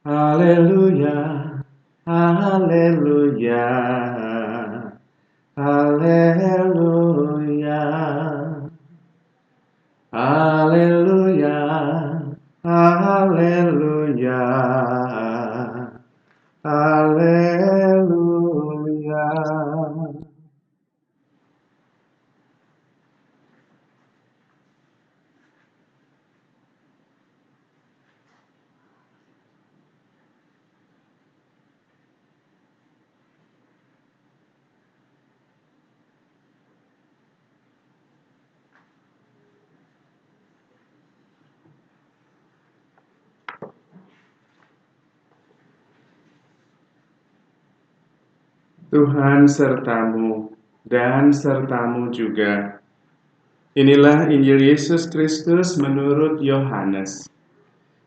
Haleluya, haleluya, haleluya, haleluya, haleluya, haleluya. Tuhan sertamu dan sertamu juga. Inilah Injil Yesus Kristus menurut Yohanes.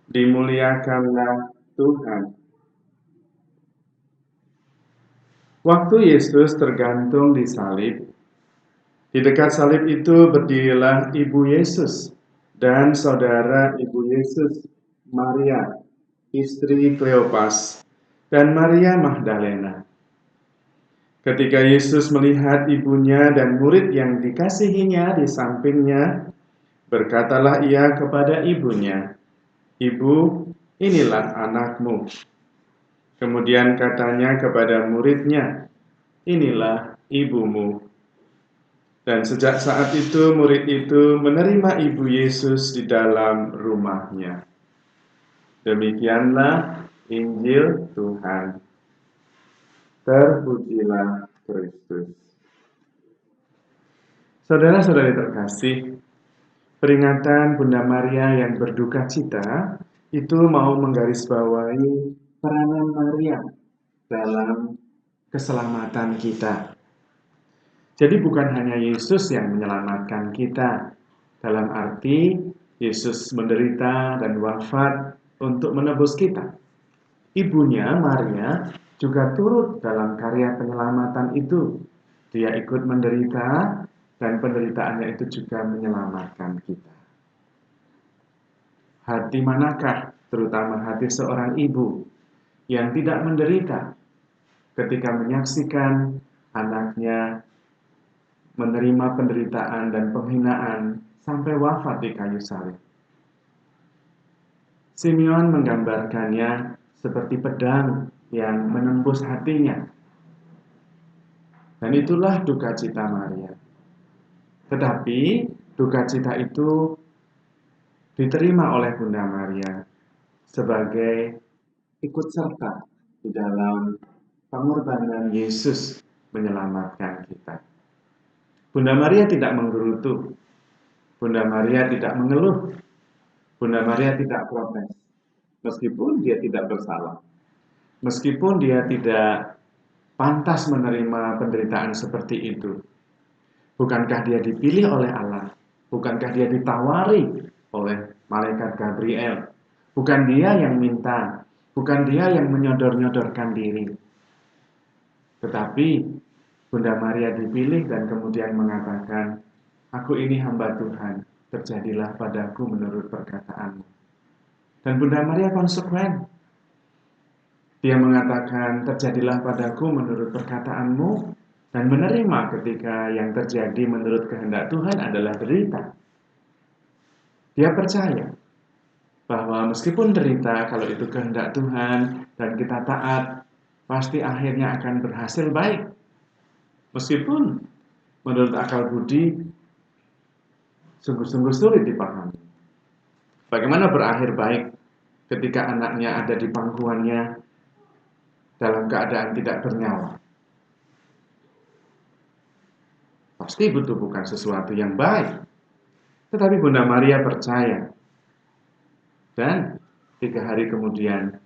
Dimuliakanlah Tuhan. Waktu Yesus tergantung di salib, di dekat salib itu berdirilah ibu Yesus dan saudara ibu Yesus, Maria, istri Kleopas, dan Maria Magdalena. Ketika Yesus melihat ibunya dan murid yang dikasihinya di sampingnya, berkatalah ia kepada ibunya, "Ibu, inilah anakmu." Kemudian katanya kepada muridnya, "Inilah ibumu." Dan sejak saat itu murid itu menerima ibu Yesus di dalam rumahnya. Demikianlah Injil Tuhan. Terpujilah Kristus. Saudara-saudari terkasih, peringatan Bunda Maria yang berduka cita itu mau menggarisbawahi peranan Maria dalam keselamatan kita. Jadi bukan hanya Yesus yang menyelamatkan kita, dalam arti Yesus menderita dan wafat untuk menebus kita. Ibunya, Maria, juga turut dalam karya penyelamatan itu. Dia ikut menderita dan penderitaannya itu juga menyelamatkan kita. Hati manakah, terutama hati seorang ibu, yang tidak menderita ketika menyaksikan anaknya menerima penderitaan dan penghinaan sampai wafat di kayu salib? Simeon menggambarkannya seperti pedang yang menembus hatinya. Dan itulah duka cita Maria. Tetapi duka cita itu diterima oleh Bunda Maria sebagai ikut serta di dalam pengorbanan Yesus menyelamatkan kita. Bunda Maria tidak menggerutu. Bunda Maria tidak mengeluh. Bunda Maria tidak protes. Meskipun dia tidak bersalah. Meskipun dia tidak pantas menerima penderitaan seperti itu. Bukankah dia dipilih oleh Allah? Bukankah dia ditawari oleh malaikat Gabriel? Bukan dia yang minta, bukan dia yang menyodor-nyodorkan diri. Tetapi Bunda Maria dipilih dan kemudian mengatakan, "Aku ini hamba Tuhan, terjadilah padaku menurut perkataanmu." Dan Bunda Maria konsekuen. Dia mengatakan, "Terjadilah padaku menurut perkataanmu," dan menerima ketika yang terjadi menurut kehendak Tuhan adalah derita. Dia percaya bahwa meskipun derita, kalau itu kehendak Tuhan dan kita taat, pasti akhirnya akan berhasil baik. Meskipun menurut akal budi sungguh-sungguh sulit dipahami. Bagaimana berakhir baik ketika anaknya ada di pangkuannya dalam keadaan tidak bernyawa? Pasti bukan sesuatu yang baik. Tetapi Bunda Maria percaya. Dan 3 hari kemudian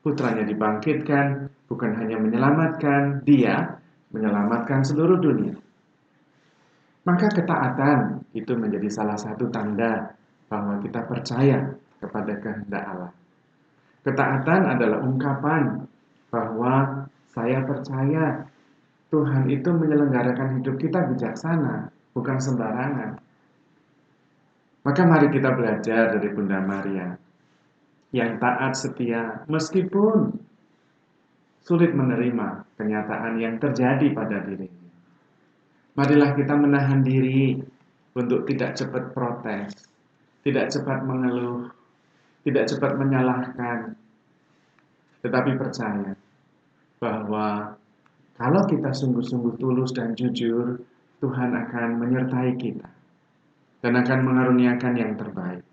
putranya dibangkitkan, bukan hanya menyelamatkan dia, menyelamatkan seluruh dunia. Maka ketaatan itu menjadi salah satu tanda bahwa kita percaya kepada kehendak Allah. Ketaatan adalah ungkapan bahwa saya percaya Tuhan itu menyelenggarakan hidup kita bijaksana, bukan sembarangan. Maka mari kita belajar dari Bunda Maria. yang taat setia meskipun sulit menerima kenyataan yang terjadi pada dirinya. Marilah kita menahan diri untuk tidak cepat protes, tidak cepat mengeluh, tidak cepat menyalahkan, tetapi percaya bahwa kalau kita sungguh-sungguh tulus dan jujur, Tuhan akan menyertai kita dan akan mengaruniakan yang terbaik.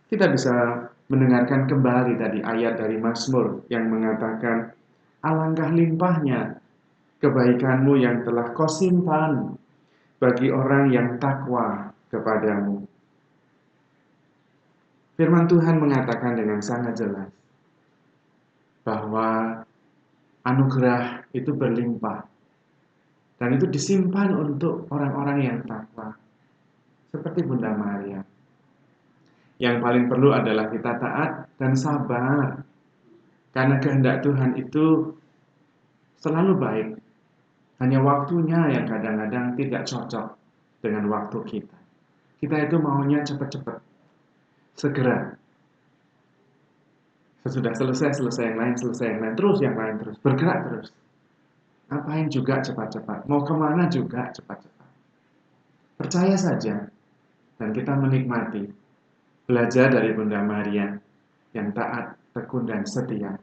Kita bisa mendengarkan kembali tadi ayat dari Mazmur yang mengatakan, alangkah limpahnya kebaikanmu yang telah kau simpan bagi orang yang takwa kepadamu. Firman Tuhan mengatakan dengan sangat jelas bahwa anugerah itu berlimpah dan itu disimpan untuk orang-orang yang takwa, seperti Bunda Maria. Yang paling perlu adalah kita taat dan sabar, karena kehendak Tuhan itu selalu baik. Hanya waktunya yang kadang-kadang tidak cocok dengan waktu kita. Kita itu maunya cepat-cepat, segera. Sesudah selesai yang lain, terus yang lain terus, bergerak terus. Ngapain juga cepat-cepat, mau kemana juga cepat-cepat. Percaya saja, dan kita menikmati, belajar dari Bunda Maria yang taat, tekun, dan setia.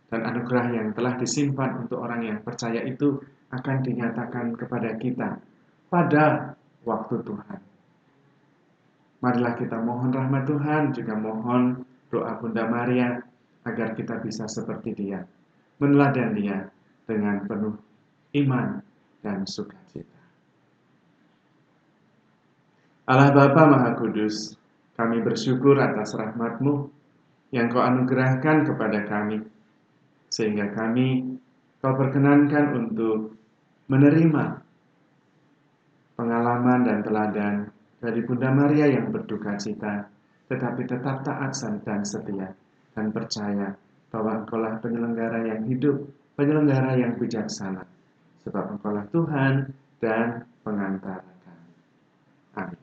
Dan anugerah yang telah disimpan untuk orang yang percaya itu akan dinyatakan kepada kita pada waktu Tuhan. Marilah kita mohon rahmat Tuhan, juga mohon doa Bunda Maria agar kita bisa seperti dia, meneladan dia dengan penuh iman dan sukacita. Allah Bapa Maha Kudus, kami bersyukur atas rahmat-Mu yang Kau anugerahkan kepada kami, sehingga kami Kau perkenankan untuk menerima pengalaman dan teladan dari Bunda Maria yang berduka cita, tetapi tetap taat dan setia, dan percaya bahwa Engkaulah penyelenggara yang hidup, penyelenggara yang bijaksana, sebab Engkaulah Tuhan dan pengantara kami. Amin.